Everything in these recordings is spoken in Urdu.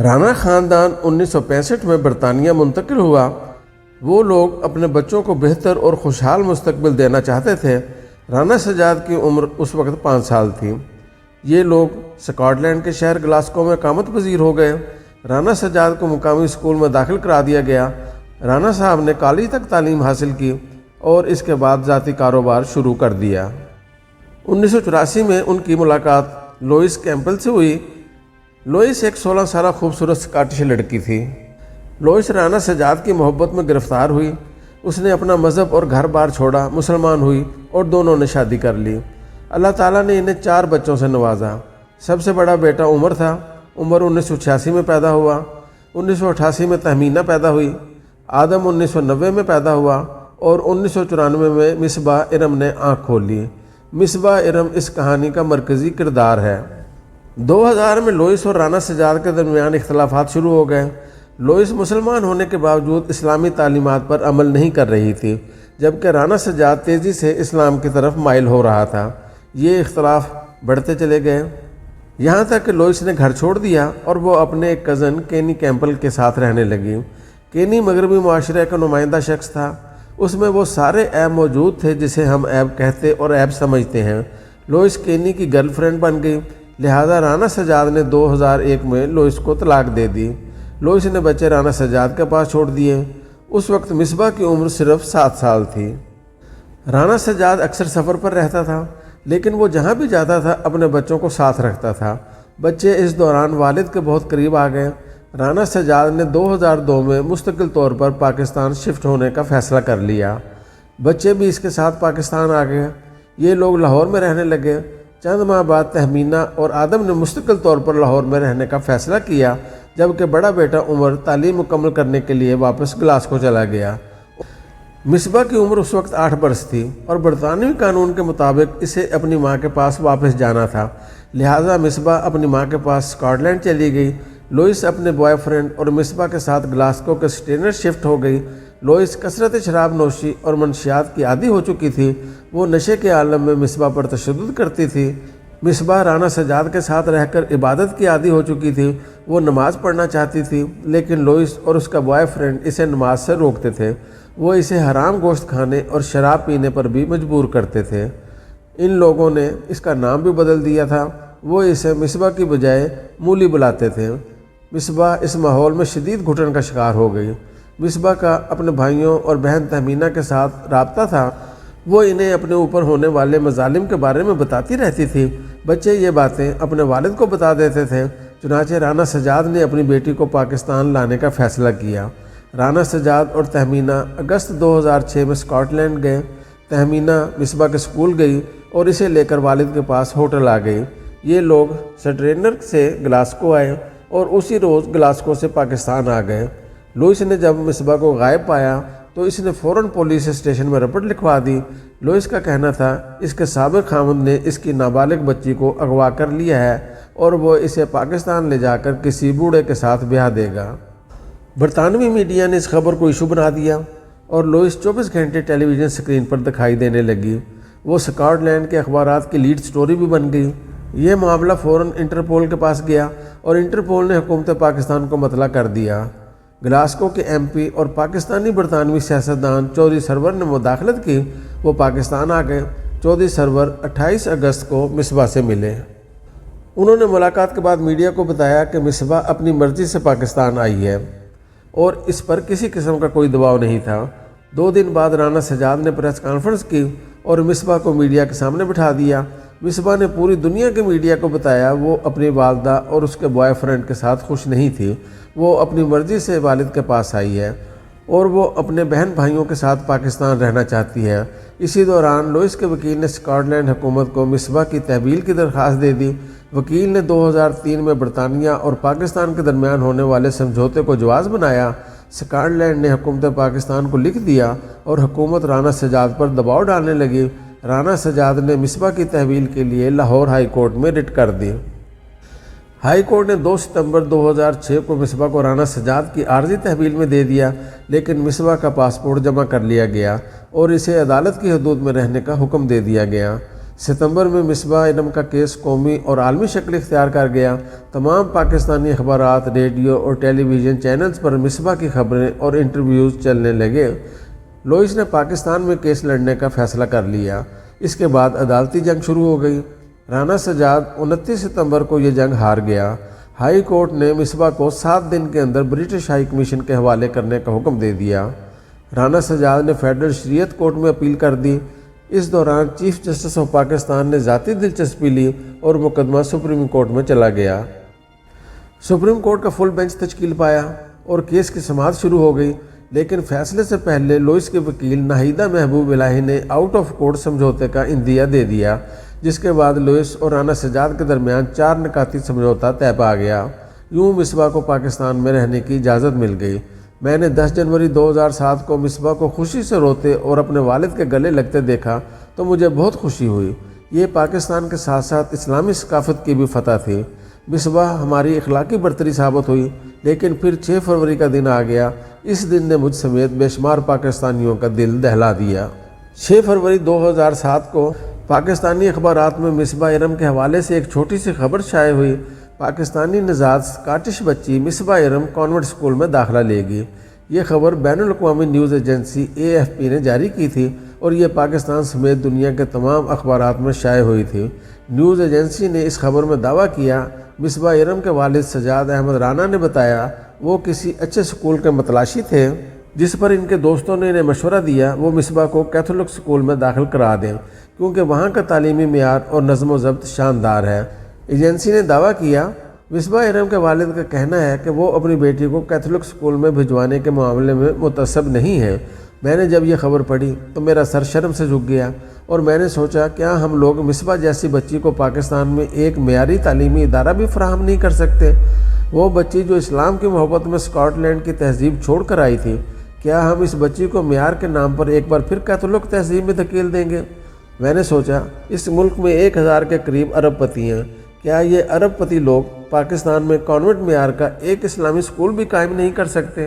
رانا خاندان 1965 میں برطانیہ منتقل ہوا۔ وہ لوگ اپنے بچوں کو بہتر اور خوشحال مستقبل دینا چاہتے تھے۔ رانا سجاد کی عمر اس وقت 5 سال تھی۔ یہ لوگ سکاٹ لینڈ کے شہر گلاسکو میں اقامت پذیر ہو گئے۔ رانا سجاد کو مقامی اسکول میں داخل کرا دیا گیا۔ رانا صاحب نے کالج تک تعلیم حاصل کی اور اس کے بعد ذاتی کاروبار شروع کر دیا۔ 1984 میں ان کی ملاقات لوئس کیمپل سے ہوئی۔ لوئس ایک 16 سالہ خوبصورت سکاٹش لڑکی تھی۔ لوئس رانا سجاد کی محبت میں گرفتار ہوئی۔ اس نے اپنا مذہب اور گھر بار چھوڑا، مسلمان ہوئی اور دونوں نے شادی کر لی۔ اللہ تعالیٰ نے انہیں 4 بچوں سے نوازا۔ سب سے بڑا بیٹا عمر تھا۔ عمر 1986 میں پیدا ہوا۔ 1988 میں تہمینہ پیدا ہوئی۔ آدم 1990 میں پیدا ہوا اور 1994 میں مصباح ارم نے آنکھ کھول لی۔ مصباح ارم اس کہانی کا مرکزی کردار ہے۔ 2000 میں لوئس اور رانا سجاد کے درمیان اختلافات شروع ہو گئے۔ لوئس مسلمان ہونے کے باوجود اسلامی تعلیمات پر عمل نہیں کر رہی تھی، جبکہ رانا سجاد تیزی سے اسلام کی طرف مائل ہو رہا تھا۔ یہ اختلاف بڑھتے چلے گئے، یہاں تک کہ لوئس نے گھر چھوڑ دیا اور وہ اپنے ایک کزن کینی کیمپل کے ساتھ رہنے لگی۔ کینی مغربی معاشرے کا نمائندہ شخص تھا۔ اس میں وہ سارے عیب موجود تھے جسے ہم عیب کہتے اور عیب سمجھتے ہیں۔ لوئس کینی کی گرل فرینڈ بن گئی، لہذا رانا سجاد نے 2001 میں لوئس کو طلاق دے دی۔ لوئس نے بچے رانا سجاد کے پاس چھوڑ دیے۔ اس وقت مصباح کی عمر صرف 7 سال تھی۔ رانا سجاد اکثر سفر پر رہتا تھا، لیکن وہ جہاں بھی جاتا تھا اپنے بچوں کو ساتھ رکھتا تھا۔ بچے اس دوران والد کے بہت قریب آ گئے۔ رانا سجاد نے 2002 میں مستقل طور پر پاکستان شفٹ ہونے کا فیصلہ کر لیا۔ بچے بھی اس کے ساتھ پاکستان آ گئے۔ یہ لوگ لاہور میں رہنے لگے۔ چند ماہ بعد تہمینہ اور آدم نے مستقل طور پر لاہور میں رہنے کا فیصلہ کیا، جبکہ بڑا بیٹا عمر تعلیم مکمل کرنے کے لیے واپس گلاسکو چلا گیا۔ مصباح کی عمر اس وقت 8 برس تھی اور برطانوی قانون کے مطابق اسے اپنی ماں کے پاس واپس جانا تھا، لہٰذا مصباح اپنی ماں کے پاس سکاٹ لینڈ چلی گئی۔ لوئس اپنے بوائے فرینڈ اور مصباح کے ساتھ گلاسکو کے سٹینر شفٹ ہو گئی۔ لوئس کثرت شراب نوشی اور منشیات کی عادی ہو چکی تھی۔ وہ نشے کے عالم میں مصباح پر تشدد کرتی تھی۔ مصباح رانا سجاد کے ساتھ رہ کر عبادت کی عادی ہو چکی تھی۔ وہ نماز پڑھنا چاہتی تھی، لیکن لوئس اور اس کا بوائے فرینڈ اسے نماز سے روکتے تھے۔ وہ اسے حرام گوشت کھانے اور شراب پینے پر بھی مجبور کرتے تھے۔ ان لوگوں نے اس کا نام بھی بدل دیا تھا۔ وہ اسے مصباح کی بجائے مولی بلاتے تھے۔ مصباح اس ماحول میں شدید گھٹن کا شکار ہو گئی۔ مصباح کا اپنے بھائیوں اور بہن تہمینہ کے ساتھ رابطہ تھا۔ وہ انہیں اپنے اوپر ہونے والے مظالم کے بارے میں بتاتی رہتی تھی۔ بچے یہ باتیں اپنے والد کو بتا دیتے تھے۔ چنانچہ رانا سجاد نے اپنی بیٹی کو پاکستان لانے کا فیصلہ کیا۔ رانا سجاد اور تہمینہ اگست 2006 میں سکاٹ لینڈ گئے۔ تہمینہ مصباح کے اسکول گئی اور اسے لے کر والد کے پاس ہوٹل آ گئی۔ یہ لوگ سٹرینر سے گلاسکو آئے اور اسی روز گلاسکو سے پاکستان آ گئے۔ لوئس نے جب مصباح کو غائب پایا تو اس نے فوراً پولیس اسٹیشن میں رپورٹ لکھوا دی۔ لوئس کا کہنا تھا اس کے سابق خاوند نے اس کی نابالغ بچی کو اغوا کر لیا ہے اور وہ اسے پاکستان لے جا کر کسی بوڑھے کے ساتھ بیاہ دے گا۔ برطانوی میڈیا نے اس خبر کو ایشو بنا دیا اور لوئس 24 گھنٹے ٹیلی ویژن سکرین پر دکھائی دینے لگی۔ وہ سکاٹ لینڈ کے اخبارات کی لیڈ سٹوری بھی بن گئی۔ یہ معاملہ فوراً انٹرپول کے پاس گیا اور انٹرپول نے حکومت پاکستان کو مطلع کر دیا۔ گلاسکو کے ایم پی اور پاکستانی برطانوی سیاستدان چودھری سرور نے مداخلت کی۔ وہ پاکستان آ گئے۔ چودھری سرور 28 اگست کو مصباح سے ملے۔ انہوں نے ملاقات کے بعد میڈیا کو بتایا کہ مصباح اپنی مرضی سے پاکستان آئی ہے اور اس پر کسی قسم کا کوئی دباؤ نہیں تھا۔ 2 دن بعد رانا سجاد نے پریس کانفرنس کی اور مصباح کو میڈیا کے سامنے بٹھا دیا۔ مصباح نے پوری دنیا کے میڈیا کو بتایا وہ اپنی والدہ اور اس کے بوائے فرینڈ کے ساتھ خوش نہیں تھی۔ وہ اپنی مرضی سے والد کے پاس آئی ہے اور وہ اپنے بہن بھائیوں کے ساتھ پاکستان رہنا چاہتی ہے۔ اسی دوران لوئس کے وکیل نے سکاٹ لینڈ حکومت کو مصباح کی تحویل کی درخواست دے دی۔ وکیل نے 2003 میں برطانیہ اور پاکستان کے درمیان ہونے والے سمجھوتے کو جواز بنایا۔ سکاٹ لینڈ نے حکومت پاکستان کو لکھ دیا اور حکومت رانا سجاد پر دباؤ ڈالنے لگی۔ رانا سجاد نے مصباح کی تحویل کے لیے لاہور ہائی کورٹ میں رٹ کر دی۔ ہائی کورٹ نے 2 ستمبر 2006 کو مصباح کو رانا سجاد کی عارضی تحویل میں دے دیا، لیکن مصباح کا پاسپورٹ جمع کر لیا گیا اور اسے عدالت کی حدود میں رہنے کا حکم دے دیا گیا۔ ستمبر میں مصباح ارم کا کیس قومی اور عالمی شکل اختیار کر گیا۔ تمام پاکستانی اخبارات، ریڈیو اور ٹیلی ویژن چینلز پر مصباح کی خبریں اور انٹرویوز چلنے لگے۔ لوئس نے پاکستان میں کیس لڑنے کا فیصلہ کر لیا۔ اس کے بعد عدالتی جنگ شروع ہو گئی۔ رانا سجاد 29 ستمبر کو یہ جنگ ہار گیا۔ ہائی کورٹ نے مصباح کو 7 دن کے اندر برٹش ہائی کمیشن کے حوالے کرنے کا حکم دے دیا۔ رانا سجاد نے فیڈرل شریعت کورٹ میں اپیل کر دی۔ اس دوران چیف جسٹس آف پاکستان نے ذاتی دلچسپی لی اور مقدمہ سپریم کورٹ میں چلا گیا۔ سپریم کورٹ کا فل بینچ تشکیل پایا اور کیس کی سماعت شروع ہو گئی، لیکن فیصلے سے پہلے لوئس کے وکیل ناہیدہ محبوب الہی نے آؤٹ آف کورٹ سمجھوتے کا عندیہ دے دیا، جس کے بعد لوئس اور رانا سجاد کے درمیان 4 نکاتی سمجھوتا طے پا گیا۔ یوں مصباح کو پاکستان میں رہنے کی اجازت مل گئی۔ میں نے 10 جنوری 2007 کو مصباح کو خوشی سے روتے اور اپنے والد کے گلے لگتے دیکھا تو مجھے بہت خوشی ہوئی۔ یہ پاکستان کے ساتھ ساتھ اسلامی ثقافت کی بھی فتح تھی۔ مصباح ہماری اخلاقی برتری ثابت ہوئی، لیکن پھر 6 فروری کا دن آ گیا۔ اس دن نے مجھ سمیت بے شمار پاکستانیوں کا دل دہلا دیا۔ 6 فروری 2007 کو پاکستانی اخبارات میں مصباح ارم کے حوالے سے ایک چھوٹی سی خبر شائع ہوئی۔ پاکستانی نژاد سکاٹش بچی مصباح ارم کانوینٹ اسکول میں داخلہ لے گی۔ یہ خبر بین الاقوامی نیوز ایجنسی AFP نے جاری کی تھی اور یہ پاکستان سمیت دنیا کے تمام اخبارات میں شائع ہوئی تھی۔ نیوز ایجنسی نے اس خبر میں دعویٰ کیا، مصباح ارم کے والد سجاد احمد رانا نے بتایا وہ کسی اچھے اسکول کے متلاشی تھے، جس پر ان کے دوستوں نے انہیں مشورہ دیا وہ مصباح کو کیتھولک اسکول میں داخل کرا دیں، کیونکہ وہاں کا تعلیمی معیار اور نظم و ضبط شاندار ہے۔ ایجنسی نے دعویٰ کیا، مصباح ارم کے والد کا کہنا ہے کہ وہ اپنی بیٹی کو کیتھولک اسکول میں بھجوانے کے معاملے میں متعصب نہیں ہیں۔ میں نے جب یہ خبر پڑھی تو میرا سر شرم سے جھک گیا اور میں نے سوچا کیا ہم لوگ مصباح جیسی بچی کو پاکستان میں ایک معیاری تعلیمی ادارہ بھی فراہم نہیں کر سکتے؟ وہ بچی جو اسلام کی محبت میں اسکاٹ لینڈ کی تہذیب چھوڑ کر آئی تھی، کیا ہم اس بچی کو معیار کے نام پر ایک بار پھر کیتھولک تہذیب میں دھکیل دیں گے؟ میں نے سوچا اس ملک میں 1000 کے قریب ارب پتی ہیں، کیا یہ ارب پتی لوگ پاکستان میں کانوینٹ معیار کا ایک اسلامی اسکول بھی قائم نہیں کر سکتے؟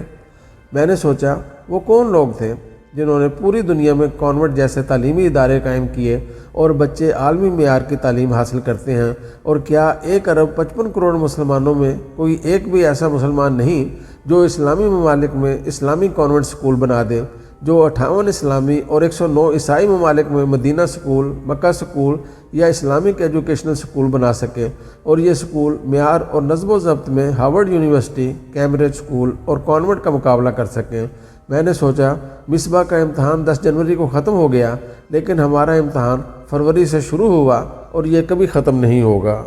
میں نے سوچا وہ کون لوگ تھے جنہوں نے پوری دنیا میں کانوینٹ جیسے تعلیمی ادارے قائم کیے اور بچے عالمی معیار کی تعلیم حاصل کرتے ہیں، اور کیا 1 ارب 55 کروڑ مسلمانوں میں کوئی ایک بھی ایسا مسلمان نہیں جو اسلامی ممالک میں اسلامی کانوینٹ اسکول بنا دے، جو 58 اسلامی اور 109 عیسائی ممالک میں مدینہ اسکول، مکہ اسکول یا اسلامک ایجوکیشنل اسکول بنا سکے، اور یہ اسکول معیار اور نظم و ضبط میں ہارورڈ یونیورسٹی، کیمبرج اسکول اور کانوینٹ کا مقابلہ کر سکیں؟ میں نے سوچا مصباح کا امتحان 10 جنوری کو ختم ہو گیا، لیکن ہمارا امتحان فروری سے شروع ہوا اور یہ کبھی ختم نہیں ہوگا۔